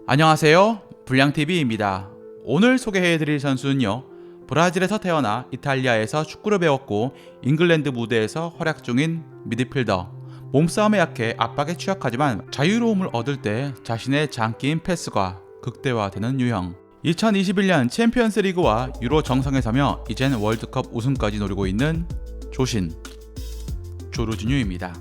안녕하세요, 불량TV입니다. 오늘 소개해드릴 선수는요, 브라질에서 태어나 이탈리아에서 축구를 배웠고 잉글랜드 무대에서 활약 중인 미드필더. 몸싸움에 약해 압박에 취약하지만 자유로움을 얻을 때 자신의 장기인 패스가 극대화되는 유형. 2021년 챔피언스 리그와 유로 정상에 서며 이젠 월드컵 우승까지 노리고 있는 조신 조르지뉴입니다.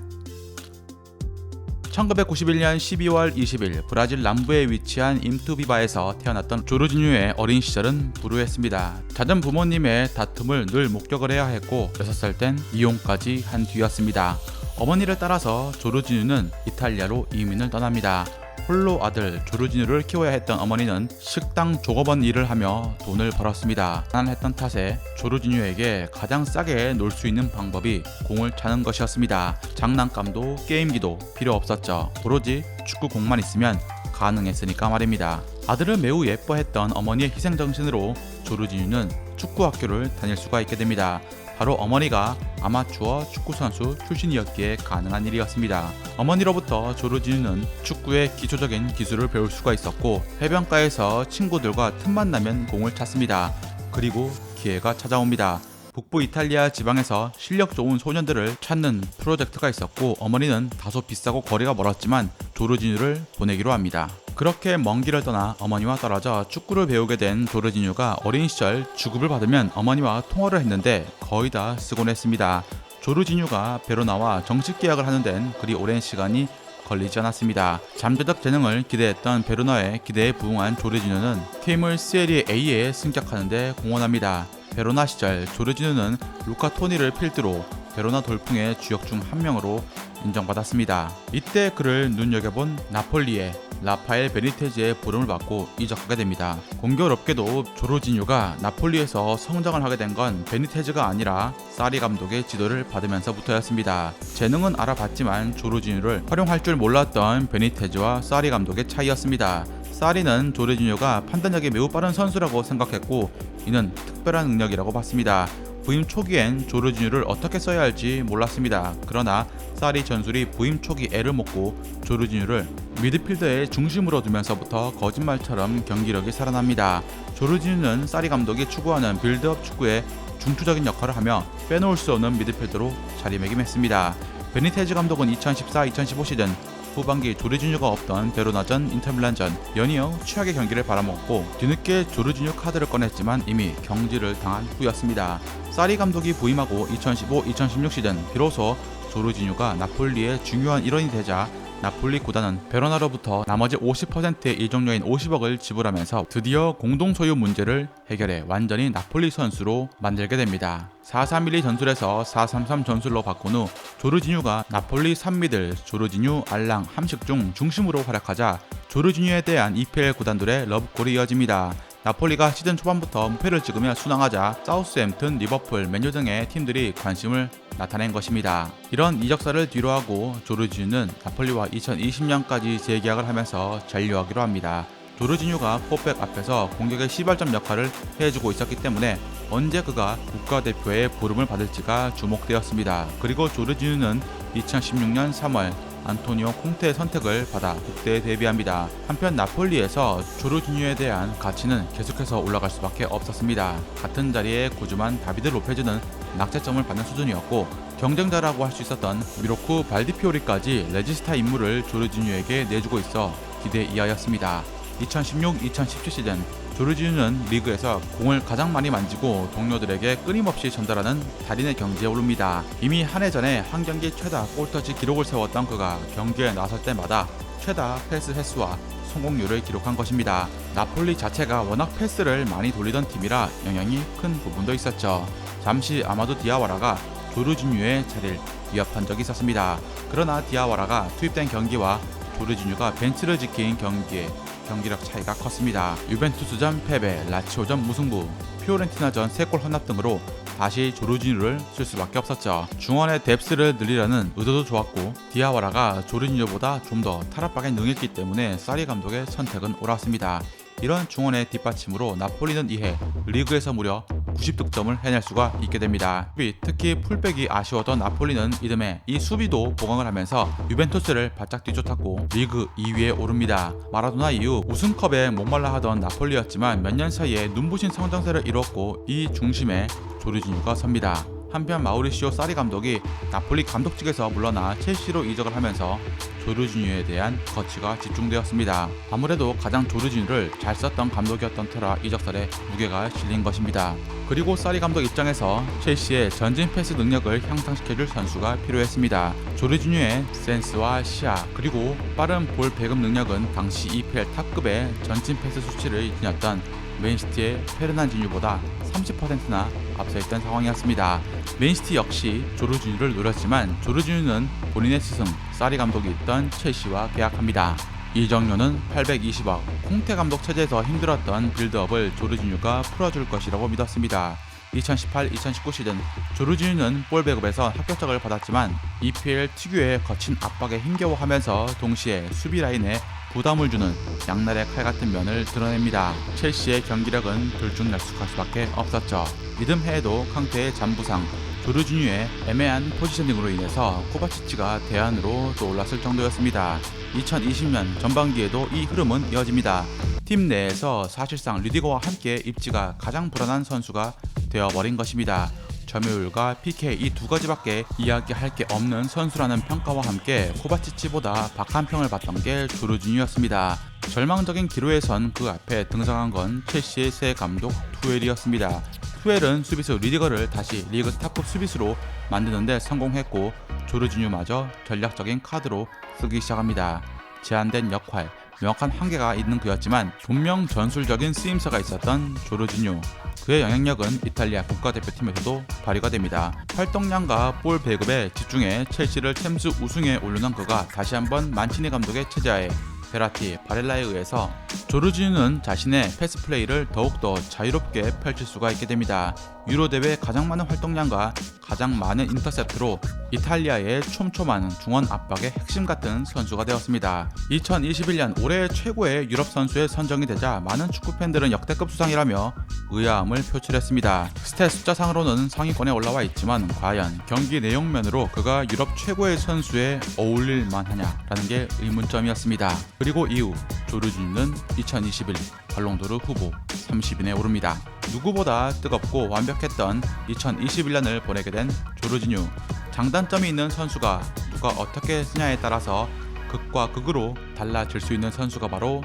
1991년 12월 20일 브라질 남부에 위치한 임투비바에서 태어났던 조르지뉴의 어린 시절은 불우했습니다. 잦은 부모님의 다툼을 늘 목격을 해야 했고 6살 땐 이혼까지 한 뒤였습니다. 어머니를 따라서 조르지뉴는 이탈리아로 이민을 떠납니다. 홀로 아들 조르지뉴를 키워야 했던 어머니는 식당 종업원 일을 하며 돈을 벌었습니다. 가난했던 탓에 조르지뉴에게 가장 싸게 놀 수 있는 방법이 공을 차는 것이었습니다. 장난감도 게임기도 필요 없었죠. 오로지 축구공만 있으면 가능했으니까 말입니다. 아들을 매우 예뻐했던 어머니의 희생정신으로 조르지뉴는 축구학교를 다닐 수가 있게 됩니다. 바로 어머니가 아마추어 축구선수 출신이었기에 가능한 일이었습니다. 어머니로부터 조르지뉴는 축구의 기초적인 기술을 배울 수가 있었고 해변가에서 친구들과 틈만 나면 공을 찼습니다. 그리고 기회가 찾아옵니다. 북부 이탈리아 지방에서 실력 좋은 소년들을 찾는 프로젝트가 있었고 어머니는 다소 비싸고 거리가 멀었지만 조르지뉴를 보내기로 합니다. 그렇게 먼 길을 떠나 어머니와 떨어져 축구를 배우게 된 조르지뉴가 어린 시절 주급을 받으면 어머니와 통화를 했는데 거의 다 쓰곤 했습니다. 조르지뉴가 베로나와 정식 계약을 하는 데는 그리 오랜 시간이 걸리지 않았습니다. 잠재적 재능을 기대했던 베로나의 기대에 부응한 조르지뉴는 팀을 세리에 A에 승격하는 데 공헌합니다. 베로나 시절 조르지뉴는 루카 토니를 필두로 베로나 돌풍의 주역 중 한 명으로 인정받았습니다. 이때 그를 눈여겨본 나폴리의 라파엘 베니테즈의 부름을 받고 이적하게 됩니다. 공교롭게도 조르지뉴가 나폴리에서 성장을 하게 된 건 베니테즈가 아니라 사리 감독의 지도를 받으면서부터였습니다. 재능은 알아봤지만 조르지뉴를 활용할 줄 몰랐던 베니테즈와 사리 감독의 차이였습니다. 사리는 조르지뉴가 판단력이 매우 빠른 선수라고 생각했고 이는 특별한 능력이라고 봤습니다. 부임 초기엔 조르지뉴를 어떻게 써야 할지 몰랐습니다. 그러나 사리 전술이 부임 초기 애를 먹고 조르지뉴를 미드필더의 중심으로 두면서부터 거짓말처럼 경기력이 살아납니다. 조르지뉴는 사리 감독이 추구하는 빌드업 축구에 중추적인 역할을 하며 빼놓을 수 없는 미드필더로 자리매김했습니다. 베니테즈 감독은 2014-2015 시즌 후반기 조르지뉴가 없던 베로나전, 인터밀란전 연이어 최악의 경기를 바라먹었고 뒤늦게 조르지뉴 카드를 꺼냈지만 이미 경질을 당한 후였습니다. 사리 감독이 부임하고 2015-2016 시즌 비로소 조르지뉴가 나폴리의 중요한 일원이 되자 나폴리 구단은 베로나로부터 나머지 50%의 이적료인 50억을 지불하면서 드디어 공동소유 문제를 해결해 완전히 나폴리 선수로 만들게 됩니다. 4-3-1-2 전술에서 4-3-3 전술로 바꾼 후 조르지뉴가 나폴리 3미들 조르지뉴, 알랑, 함식 중 중심으로 활약하자 조르지뉴에 대한 EPL 구단들의 러브콜이 이어집니다. 나폴리가 시즌 초반부터 무패를 찍으며 순항하자 사우스햄튼, 리버풀, 맨유 등의 팀들이 관심을 나타낸 것입니다. 이런 이적사를 뒤로하고 조르지뉴는 나폴리와 2020년까지 재계약을 하면서 잔류하기로 합니다. 조르지뉴가 포백 앞에서 공격의 시발점 역할을 해주고 있었기 때문에 언제 그가 국가대표의 부름을 받을지가 주목되었습니다. 그리고 조르지뉴는 2016년 3월 안토니오 콩테의 선택을 받아 국대에 데뷔합니다. 한편 나폴리에서 조르지뉴에 대한 가치는 계속해서 올라갈 수밖에 없었습니다. 같은 자리에 구주만 다비드 로페즈는 낙제점을 받는 수준이었고 경쟁자라고 할 수 있었던 미로쿠 발디피오리까지 레지스타 임무를 조르지뉴에게 내주고 있어 기대 이하였습니다. 2016-2017 시즌 조르지뉴는 리그에서 공을 가장 많이 만지고 동료들에게 끊임없이 전달하는 달인의 경지에 오릅니다. 이미 한 해 전에 한 경기 최다 골터치 기록을 세웠던 그가 경기에 나설 때마다 최다 패스 횟수와 성공률을 기록한 것입니다. 나폴리 자체가 워낙 패스를 많이 돌리던 팀이라 영향이 큰 부분도 있었죠. 잠시 아마도 디아와라가 조르지뉴의 자리를 위협한 적이 있었습니다. 그러나 디아와라가 투입된 경기와 조르지뉴가 벤치를 지킨 경기에 경기력 차이가 컸습니다. 유벤투스전 패배, 라치오전 무승부, 피오렌티나전 3골 헌납 등으로 다시 조르지뉴를 쓸 수밖에 없었죠. 중원의 뎁스를 늘리려는 의도도 좋았고 디아와라가 조르지뉴보다 좀 더 타락박에 능했기 때문에 사리 감독의 선택은 옳았습니다. 이런 중원의 뒷받침으로 나폴리는 이해 리그에서 무려 90득점을 해낼 수가 있게 됩니다. 특히 풀백이 아쉬웠던 나폴리는 이듬해 이 수비도 보강을 하면서 유벤투스를 바짝 뒤쫓았고 리그 2위에 오릅니다. 마라도나 이후 우승컵에 목말라 하던 나폴리였지만 몇 년 사이에 눈부신 성장세를 이뤘고 이 중심에 조르지뉴가 섭니다. 한편 마우리시오 사리 감독이 나폴리 감독직에서 물러나 첼시로 이적을 하면서 조르지뉴에 대한 거취가 집중되었습니다. 아무래도 가장 조르지뉴를 잘 썼던 감독이었던 터라 이적설에 무게가 실린 것입니다. 그리고 사리 감독 입장에서 첼시의 전진 패스 능력을 향상시켜줄 선수가 필요했습니다. 조르지뉴의 센스와 시야 그리고 빠른 볼 배급 능력은 당시 EPL 탑급의 전진 패스 수치를 지녔던 맨시티의 페르난지뉴보다 30%나 앞서있던 상황이었습니다. 맨시티 역시 조르지뉴를 노렸지만 조르지뉴는 본인의 스승 사리 감독이 있던 첼시와 계약합니다. 이적료는 820억, 콩테 감독 체제에서 힘들었던 빌드업을 조르지뉴가 풀어줄 것이라고 믿었습니다. 2018-2019 시즌 조르지뉴는 볼 배급에서 합격적을 받았지만 EPL 특유의 거친 압박에 힘겨워하면서 동시에 수비 라인에 부담을 주는 양날의 칼 같은 면을 드러냅니다. 첼시의 경기력은 들쭉날쭉할 수밖에 없었죠. 이듬해에도 캉테의 잔부상, 조르지뉴의 애매한 포지셔닝으로 인해서 코바치치가 대안으로 떠올랐을 정도였습니다. 2020년 전반기에도 이 흐름은 이어집니다. 팀 내에서 사실상 르디거와 함께 입지가 가장 불안한 선수가 되어버린 것입니다. 점유율과 PK 이 두 가지밖에 이야기할 게 없는 선수라는 평가와 함께 코바치치보다 박한 평을 받던 게 조르지뉴였습니다. 절망적인 기로에선 그 앞에 등장한 건 첼시의 새 감독 투엘이었습니다. 투엘은 수비수 리디거를 다시 리그 탑급 수비수로 만드는데 성공했고 조르지뉴마저 전략적인 카드로 쓰기 시작합니다. 제한된 역할, 명확한 한계가 있는 그였지만 분명 전술적인 쓰임새가 있었던 조르지뉴. 그의 영향력은 이탈리아 국가대표팀에서도 발휘가 됩니다. 활동량과 볼 배급에 집중해 첼시를 챔스 우승에 올려놓은 그가 다시 한번 만치니 감독의 체제하에 베라티, 바렐라에 의해서 조르지뉴는 자신의 패스 플레이를 더욱더 자유롭게 펼칠 수가 있게 됩니다. 유로 대회 가장 많은 활동량과 가장 많은 인터셉트로 이탈리아의 촘촘한 중원 압박의 핵심 같은 선수가 되었습니다. 2021년 올해 최고의 유럽 선수에 선정이 되자 많은 축구 팬들은 역대급 수상이라며 의아함을 표출했습니다. 스탯 숫자상으로는 상위권에 올라와 있지만 과연 경기 내용면으로 그가 유럽 최고의 선수에 어울릴 만하냐라는 게 의문점이었습니다. 그리고 이후 조르지뉴는 2021 발롱도르 후보 30인에 오릅니다. 누구보다 뜨겁고 완벽했던 2021년을 보내게 된 조르지뉴. 장단점이 있는 선수가 누가 어떻게 쓰냐에 따라서 극과 극으로 달라질 수 있는 선수가 바로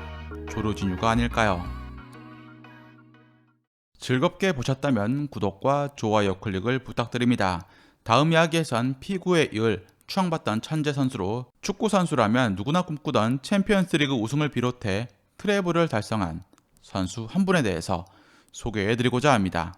조르지뉴가 아닐까요? 즐겁게 보셨다면 구독과 좋아요 클릭을 부탁드립니다. 다음 이야기에선 피구에 이을 추앙받던 천재 선수로 축구 선수라면 누구나 꿈꾸던 챔피언스리그 우승을 비롯해 트래블을 달성한 선수 한 분에 대해서 소개해드리고자 합니다.